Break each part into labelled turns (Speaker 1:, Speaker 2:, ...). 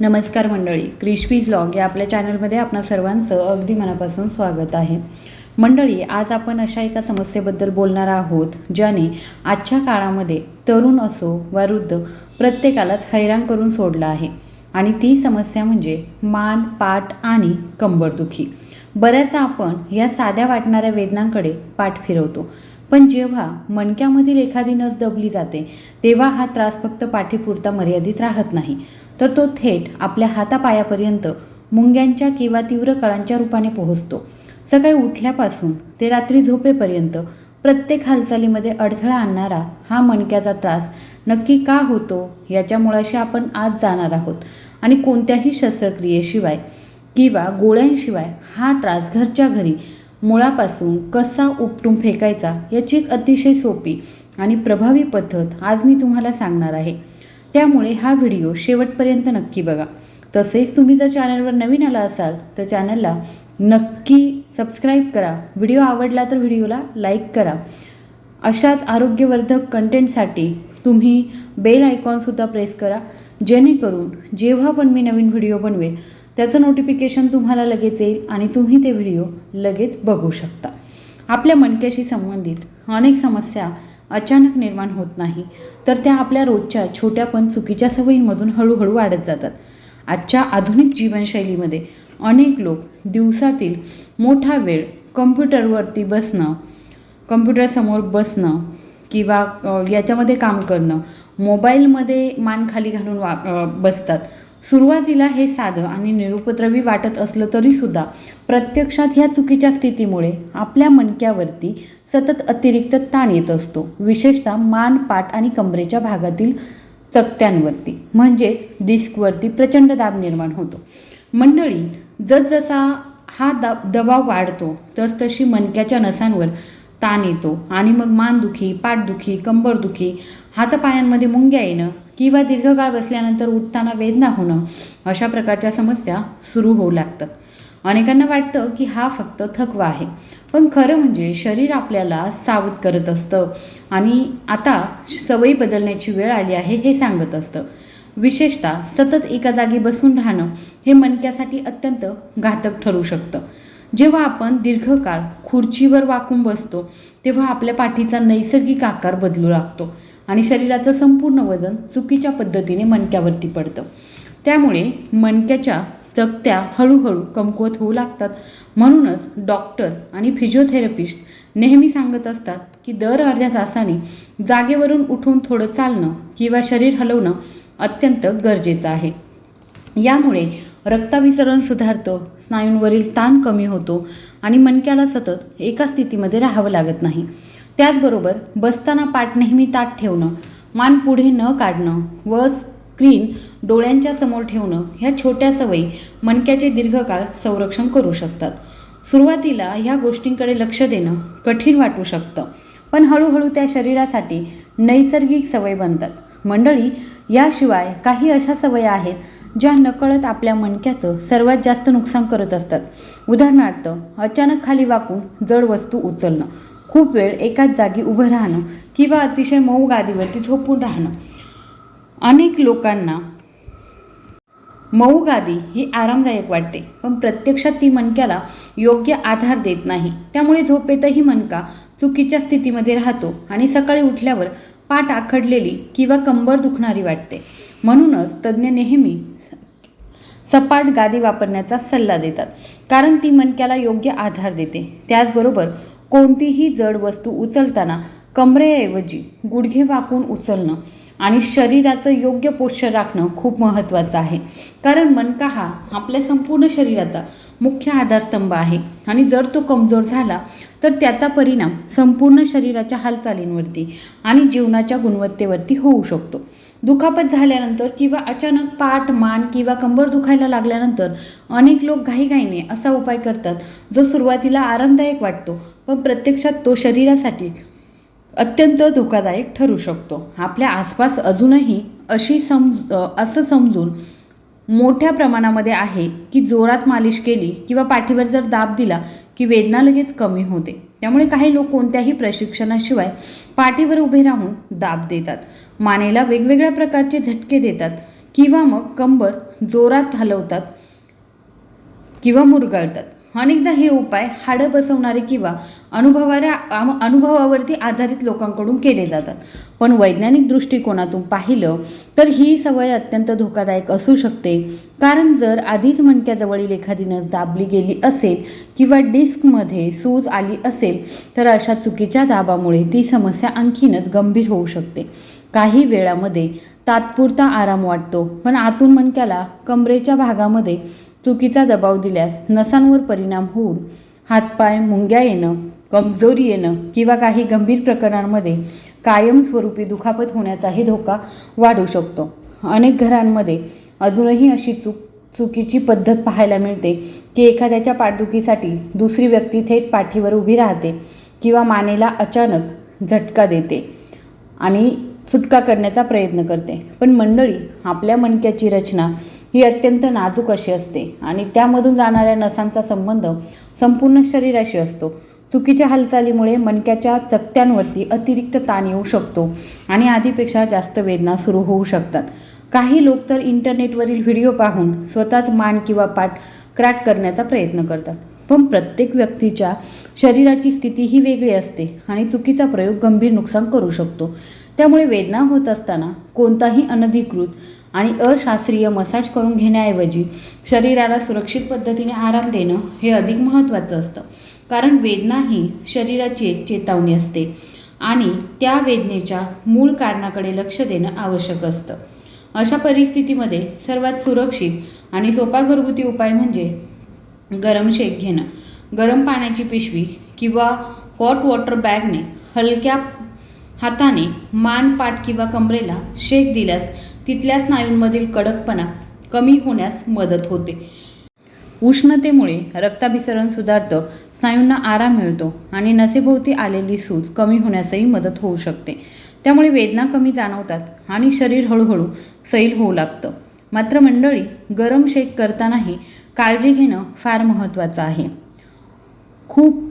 Speaker 1: नमस्कार मंडळी, crispies vlog या आपल्या चॅनलमध्ये आपणा सर्वांचं अगदी मनापासून स्वागत आहे. मंडळी, आज आपण अशा एका समस्येबद्दल बोलणार आहोत ज्याने आजच्या काळामध्ये तरुण असो वा वृद्ध प्रत्येकालाच हैराण करून सोडलं आहे. आणि ती समस्या म्हणजे मान, पाठ आणि कंबरदुखी. बऱ्याचदा आपण या साध्या वाटणाऱ्या वेदनांकडे पाठ फिरवतो, पण जेव्हा मणक्यामधील एखादी नस दबली जाते तेव्हा हा त्रास फक्त पाठीपुरता मर्यादित राहत नाही, तर तो थेट आपल्या हातापायापर्यंत मुंग्यांच्या किंवा तीव्र कळांच्या रूपाने पोहोचतो. सकाळी उठल्यापासून ते रात्री झोपेपर्यंत प्रत्येक हालचालीमध्ये अडथळा आणणारा हा मणक्याचा त्रास नक्की का होतो याच्या मुळाशी आपण आज जाणार आहोत. आणि कोणत्याही शस्त्रक्रियेशिवाय किंवा गोळ्यांशिवाय हा त्रास घरच्या घरी मुळापासून कसा उपटून फेकायचा याची एक अतिशय सोपी आणि प्रभावी पद्धत आज मी तुम्हाला सांगणार आहे. त्यामुळे हा व्हिडिओ शेवटपर्यंत नक्की बघा. तसेच तुम्ही जर चॅनलवर नवीन आला असाल तर चॅनलला नक्की सबस्क्राईब करा. व्हिडिओ आवडला तर व्हिडिओला लाईक करा. अशाच आरोग्यवर्धक कंटेंटसाठी तुम्ही बेल आयकॉनसुद्धा प्रेस करा, जेणेकरून जेव्हा पण मी नवीन व्हिडिओ बनवेल त्याचं नोटिफिकेशन तुम्हाला लगेच येईल आणि तुम्ही ते व्हिडिओ लगेच बघू शकता. आपल्या मणक्याशी संबंधित अनेक समस्या अचानक निर्माण होत नाही, तर त्या आपल्या रोजच्या छोट्या पण चुकीच्या सवयींमधून हळूहळू वाढत जातात. आजच्या आधुनिक जीवनशैलीमध्ये अनेक लोक दिवसातील मोठा वेळ कम्प्युटरसमोर बसणं किंवा याच्यामध्ये काम करणं, मोबाईलमध्ये मान खाली घालून बसतात. सुरुवातीला हे साधं आणि निरुपद्रवी वाटत असलं तरीसुद्धा प्रत्यक्षात ह्या चुकीच्या स्थितीमुळे आपल्या मणक्यावरती सतत अतिरिक्त ताण येत असतो. विशेषतः मान, पाठ आणि कमरेच्या भागातील चकत्यांवरती म्हणजेच डिस्कवरती प्रचंड दाब निर्माण होतो. मंडळी, जसजसा हा दबाव वाढतो तसतशी मणक्याच्या नसांवर ताण येतो आणि मग मानदुखी, पाठदुखी, कंबरदुखी, हातापायांमध्ये मुंग्या येणं किंवा दीर्घकाळ बसल्यानंतर उठताना वेदना होणं अशा प्रकारच्या समस्या सुरू होऊ लागतात. अनेकांना वाटतं की हा फक्त थकवा आहे, पण खरं म्हणजे शरीर आपल्याला सावध करत असतं आणि आता सवयी बदलण्याची वेळ आली आहे हे सांगत असतं. विशेषतः सतत एका जागी बसून राहणं हे मणक्यासाठी अत्यंत घातक ठरू शकतं. जेव्हा आपण दीर्घकाळ खुर्चीवर वाकून बसतो तेव्हा आपल्या पाठीचा नैसर्गिक आकार बदलू लागतो आणि शरीराचं संपूर्ण वजन चुकीच्या पद्धतीने मणक्यावरती पडतं. त्यामुळे मणक्याच्या चकत्या हळूहळू कमकुवत होऊ लागतात. म्हणूनच डॉक्टर आणि फिजिओथेरपिस्ट नेहमी सांगत असतात की दर अर्ध्या तासाने जागेवरून उठून थोडं चालणं किंवा शरीर हलवणं अत्यंत गरजेचं आहे. यामुळे रक्ताभिसरण सुधारतं, स्नायूंवरील ताण कमी होतो आणि मणक्याला सतत एका स्थितीमध्ये राहावं लागत नाही. त्याचबरोबर बसताना पाठ नेहमी ताठ ठेवणं, मान पुढे न काढणं व स्क्रीन डोळ्यांच्या समोर ठेवणं ह्या छोट्या सवयी मणक्याचे दीर्घकाळ संरक्षण करू शकतात. सुरुवातीला ह्या गोष्टींकडे लक्ष देणं कठीण वाटू शकतं, पण हळूहळू त्या शरीरासाठी नैसर्गिक सवय बनतात. मंडळी, याशिवाय काही अशा सवयी आहेत ज्या नकळत आपल्या मणक्याचं सर्वात जास्त नुकसान करत असतात. उदाहरणार्थ, अचानक खाली वाकून जड वस्तू उचलणं, खूप वेळ एकाच जागी उभं राहणं किंवा अतिशय मऊ गादीवरती झोपून राहणं. अनेक लोकांना मऊ गादी ही आरामदायक वाटते, पण प्रत्यक्षात ती मणक्याला योग्य आधार देत नाही. त्यामुळे झोपेतही मणका चुकीच्या स्थितीमध्ये राहतो आणि सकाळी उठल्यावर पाठ आखडलेली किंवा कंबर दुखणारी वाटते. म्हणूनच तज्ज्ञ नेहमी सपाट गादी वापरण्याचा सल्ला देतात, कारण ती मणक्याला योग्य आधार देते. त्याचबरोबर कोणतीही जड वस्तू उचलताना कमरेऐवजी गुडघे वाकून उचलणं आणि शरीराचं योग्य पोश्चर राखणं खूप महत्त्वाचं आहे, कारण मणका हा आपल्या संपूर्ण शरीराचा मुख्य आधारस्तंभ आहे आणि जर तो कमजोर झाला तर त्याचा परिणाम संपूर्ण शरीराच्या हालचालींवरती आणि जीवनाच्या गुणवत्तेवरती होऊ शकतो. दुखापत झाल्यानंतर किंवा अचानक पाठ, मान किंवा कंबर दुखायला लागल्यानंतर अनेक लोक घाईघाईने असा उपाय करतात जो सुरुवातीला आरामदायक वाटतो, पण प्रत्यक्षात तो शरीरासाठी अत्यंत धोकादायक ठरू शकतो. आपल्या आसपास अजूनही असं समजून मोठ्या प्रमाणामध्ये आहे की जोरात मालिश केली किंवा पाठीवर जर दाब दिला की वेदना लगेच कमी होते. त्यामुळे काही लोक कोणत्याही प्रशिक्षणाशिवाय पाठीवर उभे राहून दाब देतात, मानेला वेगवेगळ्या प्रकारचे झटके देतात किंवा मग कंबर जोरात हलवतात किंवा मुरगळतात. अनेकदा हे उपाय हाडं बसवणारे किंवा अनुभवावरती आधारित लोकांकडून केले जातात. पण वैज्ञानिक दृष्टिकोनातून पाहिलं तर ही सवय अत्यंत धोकादायक असू शकते. कारण जर आधीच मणक्याजवळील एखादी नस दाबली गेली असेल किंवा डिस्कमध्ये सूज आली असेल तर अशा चुकीच्या दाबामुळे ती समस्या आणखीनच गंभीर होऊ शकते. काही वेळामध्ये तात्पुरता आराम वाटतो, पण आतून मणक्याला कमरेच्या भागामध्ये चुकीचा दबाव दिल्यास नसांवर परिणाम होऊन हातपाय मुंग्या येणं, कमजोरी येणं किंवा काही गंभीर प्रकरणांमध्ये कायमस्वरूपी दुखापत होण्याचाही धोका वाढू शकतो. अनेक घरांमध्ये अजूनही अशी चुकीची पद्धत पाहायला मिळते की एखाद्याच्या पाठदुखीसाठी दुसरी व्यक्ती थेट पाठीवर उभी राहते किंवा मानेला अचानक झटका देते आणि सुटका करण्याचा प्रयत्न करते. पण मंडळी, आपल्या मणक्याची रचना ही अत्यंत नाजूक अशी असते आणि त्यामधून जाणाऱ्या नसांचा संबंध संपूर्ण शरीराशी असतो. चुकीच्या हालचालीमुळे मणक्याच्या चकत्यांवरती अतिरिक्त ताण येऊ शकतो आणि आधीपेक्षा जास्त वेदना सुरू होऊ शकतात. काही लोक तर इंटरनेटवरील व्हिडिओ पाहून स्वतःच मान किंवा पाठ क्रॅक करण्याचा प्रयत्न करतात. पण प्रत्येक व्यक्तीच्या शरीराची स्थिती ही वेगळी असते आणि चुकीचा प्रयोग गंभीर नुकसान करू शकतो. त्यामुळे वेदना होत असताना कोणताही अनधिकृत आणि अशास्त्रीय मसाज करून घेण्याऐवजी शरीराला सुरक्षित पद्धतीने आराम देणं हे अधिक महत्त्वाचं असतं. कारण वेदना ही शरीराची एक चेतावणी असते आणि त्या वेदनेच्या मूळ कारणाकडे लक्ष देणं आवश्यक असतं. अशा परिस्थितीमध्ये सर्वात सुरक्षित आणि सोपा घरगुती उपाय म्हणजे गरम शेक घेणं. गरम पाण्याची पिशवी किंवा हॉट वॉटर बॅगने हलक्या हाताने मान, पाठ किंवा कमरेला शेक दिल्यास तिथल्या स्नायूंमधील कडकपणा कमी होण्यास मदत होते. उष्णतेमुळे रक्ताभिसरण सुधारतं, स्नायूंना आराम मिळतो आणि नसेभोवती आलेली सूज कमी होण्यासही मदत होऊ शकते. त्यामुळे वेदना कमी जाणवतात आणि शरीर हळूहळू सैल होऊ लागतं. मात्र मंडळी, गरम शेक करतानाही काळजी घेणं फार महत्त्वाचं आहे. खूप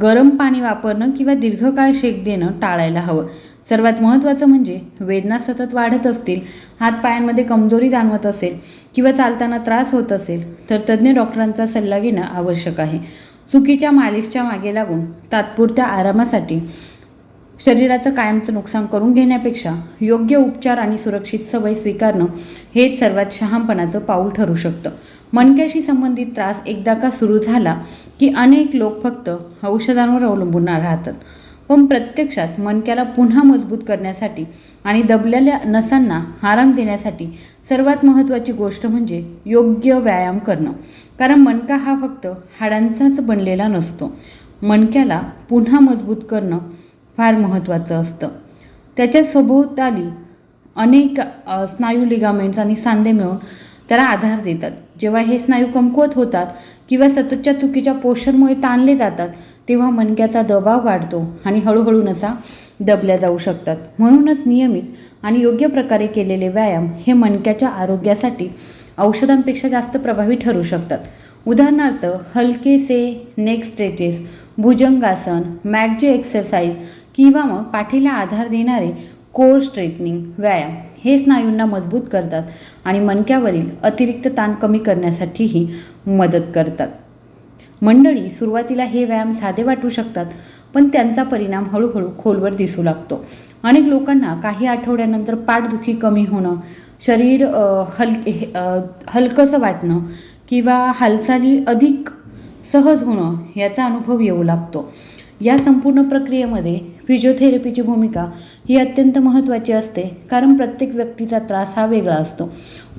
Speaker 1: गरम पाणी वापरणं किंवा दीर्घकाळ शेक देणं टाळायला हवं. सर्वात महत्त्वाचं म्हणजे वेदना सतत वाढत असतील, हातपायांमध्ये कमजोरी जाणवत असेल किंवा चालताना त्रास होत असेल तर तज्ज्ञ डॉक्टरांचा सल्ला घेणं आवश्यक आहे. चुकीच्या मालिशच्या मागे लागून तात्पुरत्या आरामासाठी शरीराचं कायमचं नुकसान करून घेण्यापेक्षा योग्य उपचार आणि सुरक्षित सवय स्वीकारणं हेच सर्वात शहाणपणाचं पाऊल ठरू शकतं. मणक्याशी संबंधित त्रास एकदा का सुरू झाला की अनेक लोक फक्त औषधांवर अवलंबून राहतात. पण प्रत्यक्षात मणक्याला पुन्हा मजबूत करण्यासाठी आणि दबलेल्या नसांना आराम देण्यासाठी सर्वात महत्त्वाची गोष्ट म्हणजे योग्य व्यायाम करणं. कारण मणका हा फक्त हाडांचाच बनलेला नसतो. मणक्याला पुन्हा मजबूत करणं फार महत्त्वाचं असतं. त्याच्या सभोवताली अनेक स्नायू, लिगामेंट्स आणि सांधे मिळून त्याला आधार देतात. जेव्हा हे स्नायू कमकुवत होतात किंवा सततच्या चुकीच्या पोश्चरमुळे ताणले जातात तेव्हा मणक्याचा दबाव वाढतो आणि हळूहळू नसा दबल्या जाऊ शकतात. म्हणूनच नियमित आणि योग्य प्रकारे केलेले व्यायाम हे मणक्याच्या आरोग्यासाठी औषधांपेक्षा जास्त प्रभावी ठरू शकतात. उदाहरणार्थ, हलकेसे नेक स्ट्रेचेस, भुजंगासन, मॅगजे एक्सरसाइज किंवा मग पाठीला आधार देणारे कोर स्ट्रेटनिंग व्यायाम हे स्नायूंना मजबूत करतात आणि मणक्यावरील अतिरिक्त ताण कमी करण्यासाठीही मदत करतात. मंडळी, सुरुवातीला हे व्यायाम साधे वाटू शकतात, पण त्यांचा परिणाम हळूहळू खोलवर दिसू लागतो. अनेक लोकांना काही आठवड्यानंतर पाठदुखी कमी होणं, शरीर हलकंसं वाटणं किंवा हालचाली अधिक सहज होणं याचा अनुभव येऊ लागतो. या संपूर्ण प्रक्रियेमध्ये फिजिओथेरपीची भूमिका ही अत्यंत महत्त्वाची असते. कारण प्रत्येक व्यक्तीचा त्रास हा वेगळा असतो.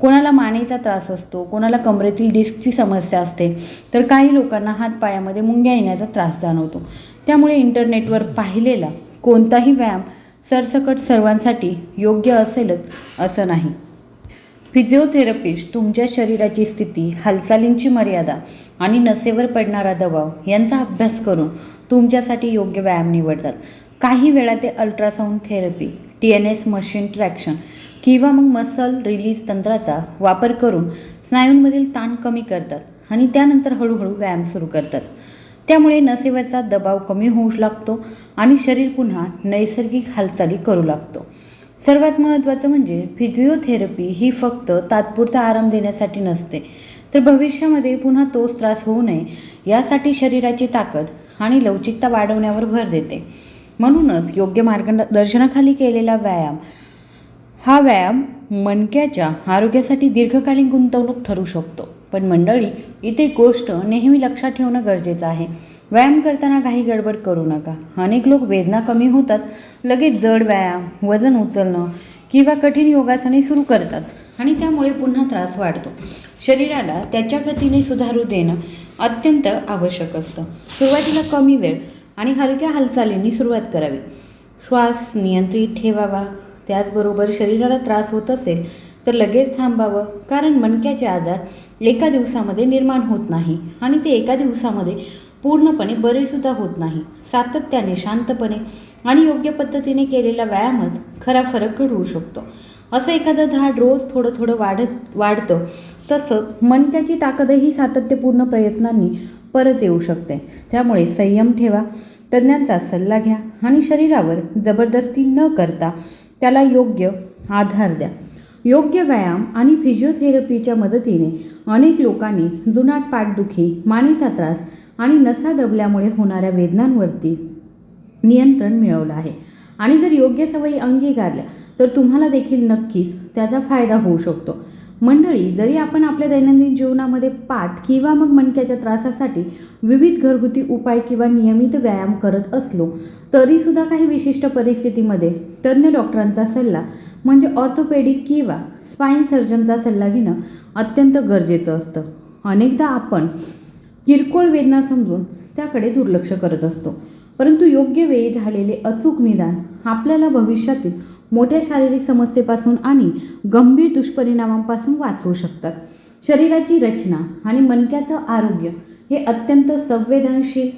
Speaker 1: कोणाला मानेचा त्रास असतो, कोणाला कमरेतील डिस्कची समस्या असते, तर काही लोकांना हातपायामध्ये मुंग्या येण्याचा त्रास जाणवतो. त्यामुळे इंटरनेटवर पाहिलेला कोणताही व्यायाम सरसकट सर्वांसाठी योग्य असेलच असं नाही. फिजिओथेरपिस्ट तुमच्या शरीराची स्थिती, हालचालींची मर्यादा आणि नसेवर पडणारा दबाव यांचा अभ्यास करून तुमच्यासाठी योग्य व्यायाम निवडतात. काही वेळा ते ultrasound therapy, TNS machine traction किंवा मग मसल रिलीज तंत्राचा वापर करून स्नायूंमधील ताण कमी करतात आणि त्यानंतर हळूहळू व्यायाम सुरू करतात. त्यामुळे नसेवरचा दबाव कमी होऊ लागतो आणि शरीर पुन्हा नैसर्गिक हालचाली करू लागतो. सर्वात महत्त्वाचं म्हणजे फिजिओथेरपी ही फक्त तात्पुरता आराम देण्यासाठी नसते, तर भविष्यामध्ये पुन्हा तोच त्रास होऊ नये यासाठी शरीराची ताकद आणि लवचिकता वाढवण्यावर भर देते. म्हणूनच योग्य मार्गदर्शनाखाली केलेला हा व्यायाम मणक्याच्या आरोग्यासाठी दीर्घकालीन गुंतवणूक ठरू शकतो. पण मंडळी, इथे गोष्ट नेहमी लक्षात ठेवणं गरजेचं आहे. व्यायाम करताना काही गडबड करू नका. अनेक लोक वेदना कमी होताच लगेच जड व्यायाम, वजन उचलणं किंवा कठीण योगासने सुरू करतात आणि त्यामुळे पुन्हा त्रास वाढतो. शरीराला त्याच्या गतीने सुधारू देणं अत्यंत आवश्यक असतं. सुरुवातीला कमी वेळ आणि हलक्या हालचालींनी सुरुवात करावी. श्वास नियंत्रित ठेवावा. त्याचबरोबर शरीराला त्रास होत असेल तर लगेच थांबावं, कारण मणक्याचे आजार एका दिवसामध्ये निर्माण होत नाही आणि ते एका दिवसामध्ये पूर्णपणे बरेसुद्धा होत नाही. सातत्याने, शांतपणे आणि योग्य पद्धतीने केलेला व्यायामच खरा फरक घडवू शकतो. असं एखादं झाड रोज थोडं थोडं वाढतं, तसंच मणक्याची ताकदही सातत्यपूर्ण प्रयत्नांनी परत येऊ शकते. त्यामुळे संयम ठेवा, तज्ज्ञांचा सल्ला घ्या आणि शरीरावर जबरदस्ती न करता त्याला योग्य आधार द्या. योग्य व्यायाम आणि फिजिओथेरपीच्या मदतीने अनेक लोकांनी जुनाट पाठदुखी, मानेचा त्रास आणि नसा दबल्यामुळे होणाऱ्या वेदनांवरती नियंत्रण मिळवलं आहे. आणि जर योग्य सवयी अंगीकारल्या तर तुम्हाला देखील नक्कीच त्याचा फायदा होऊ शकतो. मंडळी, जरी आपण आपल्या दैनंदिन जीवनामध्ये पाठ किंवा मग मणक्याच्या त्रासासाठी विविध घरगुती उपाय किंवा नियमित व्यायाम करत असलो तरीसुद्धा काही विशिष्ट परिस्थितीमध्ये तज्ज्ञ डॉक्टरांचा सल्ला म्हणजे ऑर्थोपेडिक किंवा स्पाईन सर्जनचा सल्ला घेणं अत्यंत गरजेचं असतं. अनेकदा आपण किरकोळ वेदना समजून त्याकडे दुर्लक्ष करत असतो, परंतु योग्य वेळी झालेले अचूक निदान आपल्याला भविष्यातील मोठ्या शारीरिक समस्येपासून आणि गंभीर दुष्परिणामांपासून वाचवू शकतात. शरीराची रचना आणि मणक्याचं आरोग्य हे अत्यंत संवेदनशील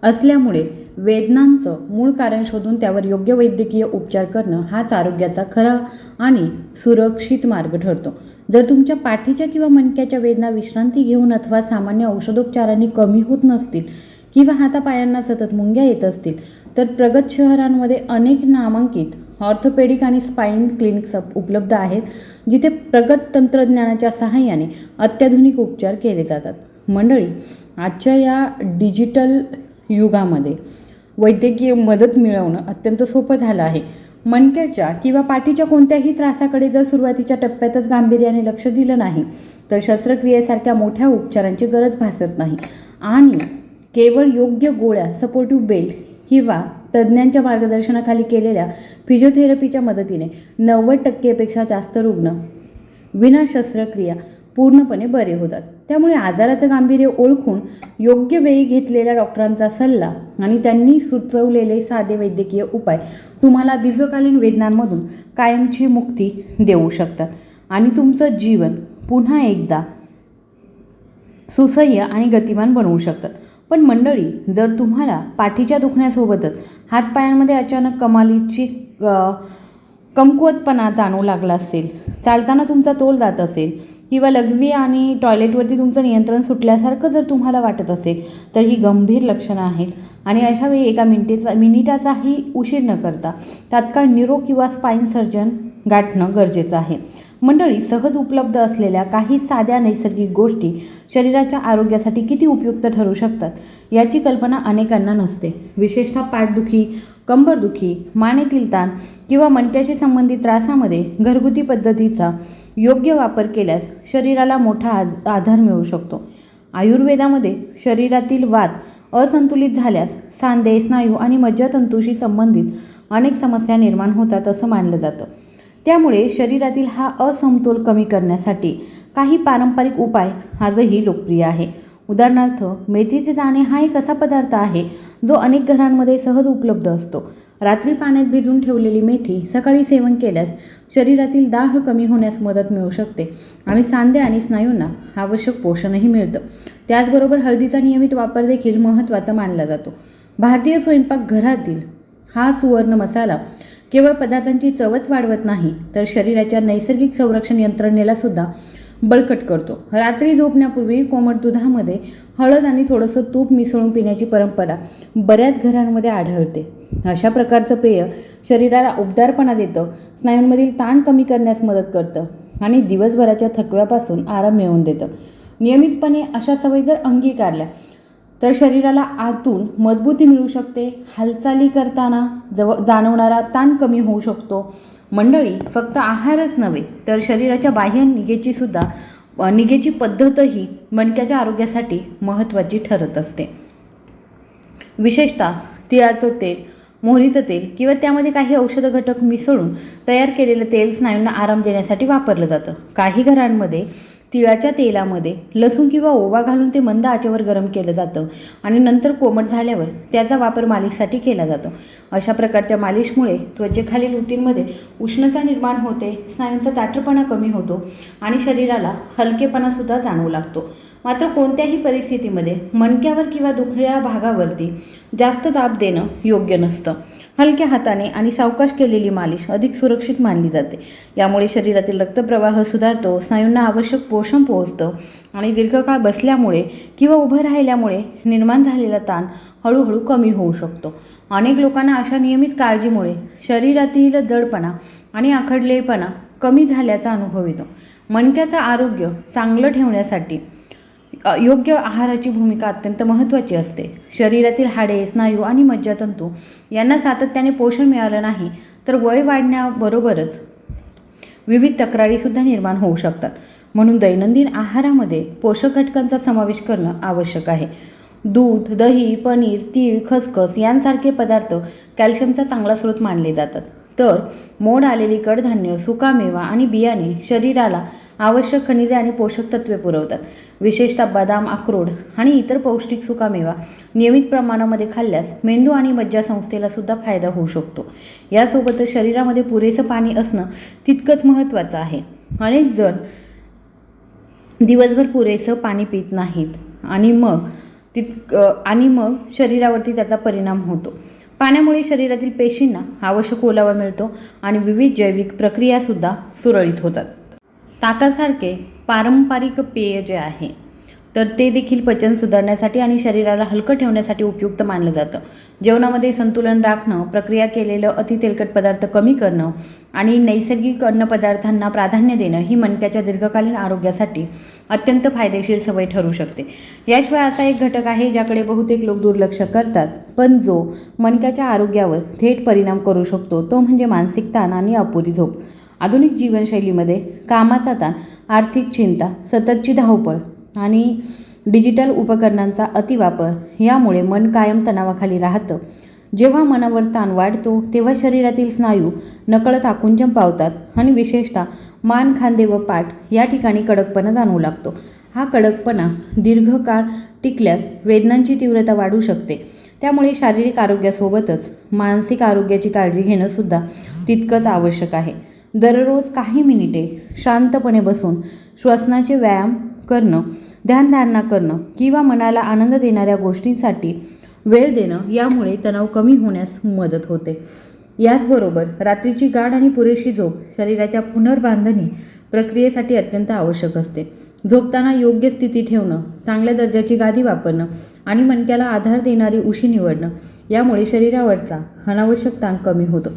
Speaker 1: असल्यामुळे वेदनांचं मूळ कारण शोधून त्यावर योग्य वैद्यकीय उपचार करणं हाच आरोग्याचा खरा आणि सुरक्षित मार्ग ठरतो. जर तुमच्या पाठीच्या किंवा मणक्याच्या वेदना विश्रांती घेऊन अथवा सामान्य औषधोपचारांनी कमी होत नसतील किंवा हातापायांना सतत मुंग्या येत असतील तर प्रगत शहरांमध्ये अनेक नामांकित ऑर्थोपेडिक आणि स्पाईन क्लिनिक्स उपलब्ध आहेत, जिथे प्रगत तंत्रज्ञानाच्या सहाय्याने अत्याधुनिक उपचार केले जातात. मंडळी, आजच्या या डिजिटल युगामध्ये वैद्यकीय मदत मिळवणं अत्यंत सोपं झालं आहे. मणक्याच्या किंवा पाठीच्या कोणत्याही त्रासाकडे जर सुरुवातीच्या टप्प्यातच गांभीर्याने लक्ष दिलं नाही तर शस्त्रक्रियेसारख्या मोठ्या उपचारांची गरज भासत नाही आणि केवळ योग्य गोळ्या, सपोर्टिव्ह बेल्ट किंवा तज्ज्ञांच्या मार्गदर्शनाखाली केलेल्या फिजिओथेरपीच्या मदतीने 90% जास्त रुग्ण विना शस्त्रक्रिया पूर्णपणे बरे होतात. त्यामुळे आजाराचं गांभीर्य ओळखून योग्य वेळी घेतलेल्या डॉक्टरांचा सल्ला आणि त्यांनी सुचवलेले साधे वैद्यकीय उपाय तुम्हाला दीर्घकालीन वेदनांमधून कायमची मुक्ती देऊ शकतात आणि तुमचं जीवन पुन्हा एकदा सुसह्य आणि गतिमान बनवू शकतात. पण मंडळी, जर तुम्हाला पाठीच्या दुखण्यासोबतच हातपायांमध्ये अचानक कमालीची कमकुवतपणा जाणवू लागला असेल, चालताना तुमचा तोल जात असेल किंवा लघवी आणि टॉयलेटवरती तुमचं नियंत्रण सुटल्यासारखं जर तुम्हाला वाटत असेल तर ही गंभीर लक्षणं आहेत आणि अशावेळी एका मिनिटाचाही उशीर न करता तात्काळ न्यूरो किंवा स्पाईन सर्जन गाठणं गरजेचं आहे. मंडळी, सहज उपलब्ध असलेल्या काही साध्या नैसर्गिक गोष्टी शरीराच्या आरोग्यासाठी किती उपयुक्त ठरू शकतात याची कल्पना अनेकांना नसते. विशेषतः पाठदुखी, कंबरदुखी, मानेतील ताण किंवा मणक्याशी संबंधित त्रासामध्ये घरगुती पद्धतीचा योग्य वापर केल्यास शरीराला मोठा आधार मिळू शकतो. आयुर्वेदामध्ये शरीरातील वात असंतुलित झाल्यास सांधे, स्नायू आणि मज्जातंतूशी संबंधित अनेक समस्या निर्माण होतात असं मानलं जातं. त्यामुळे शरीरातील हा असमतोल कमी करण्यासाठी काही पारंपरिक उपाय आजही लोकप्रिय आहे. उदाहरणार्थ, मेथीचे दाणे हा एक असा पदार्थ आहे जो अनेक घरांमध्ये सहज उपलब्ध असतो. रात्री पाण्यात भिजवून ठेवलेली मेथी सकाळी सेवन केल्यास शरीरातील दाह कमी होण्यास मदत मिळू शकते आणि सांधे आणि स्नायूंना आवश्यक पोषणही मिळतं. त्याचबरोबर हळदीचा नियमित वापर देखील महत्त्वाचा मानला जातो. भारतीय स्वयंपाकघरातील हा सुवर्ण मसाला केवळ पदार्थांची चवच वाढवत नाही तर शरीराच्या नैसर्गिक संरक्षण यंत्रणेला सुद्धा बळकट करतो. रात्री झोपण्यापूर्वी कोमट दुधामध्ये हळद आणि थोडंसं तूप मिसळून पिण्याची परंपरा बऱ्याच घरांमध्ये आढळते. अशा प्रकारचं पेय शरीराला उबदारपणा देतं, स्नायूंमधील ताण कमी करण्यास मदत करतं आणि दिवसभराच्या थकव्यापासून आराम मिळवून देतं. नियमितपणे अशा सवयी जर अंगीकारल्या तर शरीराला आतून मजबूती मिळू शकते. हालचाली करताना जाणवणारा ताण कमी होऊ शकतो. मंडळी, फक्त आहारच नव्हे तर शरीराच्या बाह्य निगेची पद्धतही मणक्याच्या आरोग्यासाठी महत्त्वाची ठरत असते. विशेषतः तिळाचं तेल, मोहरीचं तेल किंवा त्यामध्ये काही औषध घटक मिसळून तयार केलेलं तेल स्नायूंना आराम देण्यासाठी वापरलं जातं. काही घरांमध्ये तिळाच्या तेलामध्ये लसूण किंवा ओवा घालून ते मंद आचेवर गरम केलं जातं आणि नंतर कोमट झाल्यावर त्याचा वापर मालिशसाठी केला जातो. अशा प्रकारच्या मालिशमुळे त्वचेखालील ऊतींमध्ये उष्णता निर्माण होते, स्नायूंचा ताठरपणा कमी होतो आणि शरीराला हलकेपणासुद्धा जाणवू लागतो. मात्र कोणत्याही परिस्थितीमध्ये मणक्यावर किंवा दुखऱ्या भागावरती जास्त दाब देणं योग्य नसतं. हलक्या हाताने आणि सावकाश केलेली मालिश अधिक सुरक्षित मानली जाते. यामुळे शरीरातील रक्तप्रवाह सुधारतो, स्नायूंना आवश्यक पोषण पोहोचतं आणि दीर्घकाळ बसल्यामुळे किंवा उभं राहिल्यामुळे निर्माण झालेला ताण हळूहळू कमी होऊ शकतो. अनेक लोकांना अशा नियमित काळजीमुळे शरीरातील जडपणा आणि आखडलेपणा कमी झाल्याचा अनुभव येतो. मणक्याचं आरोग्य चांगलं ठेवण्यासाठी योग्य आहाराची भूमिका अत्यंत महत्त्वाची असते. शरीरातील हाडे, स्नायू आणि मज्जातंतू यांना सातत्याने पोषण मिळालं नाही तर वय वाढण्याबरोबरच विविध तक्रारीसुद्धा निर्माण होऊ शकतात. म्हणून दैनंदिन आहारामध्ये पोषक घटकांचा समावेश करणं आवश्यक आहे. दूध, दही, पनीर, तीळ, खसखस यांसारखे पदार्थ कॅल्शियमचा चांगला स्रोत मानले जातात. तर मोड आलेली कडधान्य, सुकामेवा आणि बियाणे शरीराला आवश्यक खनिजे आणि पोषक तत्वे पुरवतात. विशेषतः बदाम, अक्रोड आणि इतर पौष्टिक सुकामेवा नियमित प्रमाणामध्ये खाल्ल्यास मेंदू आणि मज्जासंस्थेला सुद्धा फायदा होऊ शकतो. यासोबतच शरीरामध्ये पुरेसं पाणी असणं तितकंच महत्त्वाचं आहे. अनेक जण दिवसभर पुरेसं पाणी पित नाहीत आणि मग शरीरावरती त्याचा परिणाम होतो. पाण्यामुळे शरीरातील पेशींना आवश्यक ओलावा मिळतो आणि विविध जैविक प्रक्रियासुद्धा सुरळीत होतात. ताकासारखे पारंपरिक पेय जे आहे तर ते देखील पचन सुधारण्यासाठी आणि शरीराला हलकं ठेवण्यासाठी उपयुक्त मानलं जातं. जेवणामध्ये संतुलन राखणं, प्रक्रिया केलेलं अतितेलकट पदार्थ कमी करणं आणि नैसर्गिक अन्नपदार्थांना प्राधान्य देणं ही मणक्याच्या दीर्घकालीन आरोग्यासाठी अत्यंत फायदेशीर सवय ठरू शकते. याशिवाय असा एक घटक आहे ज्याकडे बहुतेक लोक दुर्लक्ष करतात, पण जो मणक्याच्या आरोग्यावर थेट परिणाम करू शकतो, तो म्हणजे मानसिक ताण आणि अपुरी झोप. आधुनिक जीवनशैलीमध्ये कामाचा ताण, आर्थिक चिंता, सततची धावपळ आणि डिजिटल उपकरणांचा अतिवापर यामुळे मन कायम तणावाखाली राहतं. जेव्हा मनावर ताण वाढतो तेव्हा शरीरातील स्नायू नकळत आकुंचन पावतात आणि विशेषतः मान, खांदे व पाठ या ठिकाणी कडकपणा जाणवू लागतो. हा कडकपणा दीर्घकाळ टिकल्यास वेदनांची तीव्रता वाढू शकते. त्यामुळे शारीरिक आरोग्यासोबतच मानसिक आरोग्याची काळजी घेणं सुद्धा तितकंच आवश्यक आहे. दररोज काही मिनिटे शांतपणे बसून श्वसनाचे व्यायाम करणं, ध्यानधारणा करणं किंवा मनाला आनंद देणाऱ्या गोष्टींसाठी वेळ देणं यामुळे तणाव कमी होण्यास मदत होते. याचबरोबर रात्रीची गाढ आणि पुरेशी झोप शरीराच्या पुनर्बांधणी प्रक्रियेसाठी अत्यंत आवश्यक असते. झोपताना योग्य स्थिती ठेवणं, चांगल्या दर्जाची गादी वापरणं आणि मणक्याला आधार देणारी उशी निवडणं यामुळे शरीरावरचा अनावश्यक ताण कमी होतो.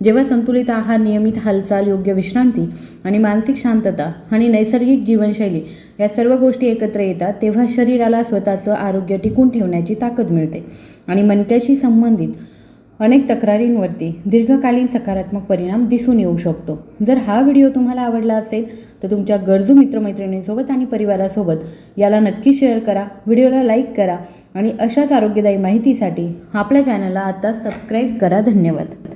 Speaker 1: जेव्हा संतुलित आहार, नियमित हालचाल, योग्य विश्रांती आणि मानसिक शांतता आणि नैसर्गिक जीवनशैली या सर्व गोष्टी एकत्र येतात तेव्हा शरीराला स्वतःचं आरोग्य टिकून ठेवण्याची ताकद मिळते आणि मणक्याशी संबंधित अनेक तक्रारींवरती दीर्घकालीन सकारात्मक परिणाम दिसून येऊ शकतो. जर हा व्हिडिओ तुम्हाला आवडला असेल तर तुमच्या गरजू मित्रमैत्रिणींसोबत आणि परिवारासोबत याला नक्की शेअर करा, व्हिडिओला लाईक करा आणि अशाच आरोग्यदायी माहितीसाठी आपल्या चॅनलला आता सबस्क्राईब करा. धन्यवाद.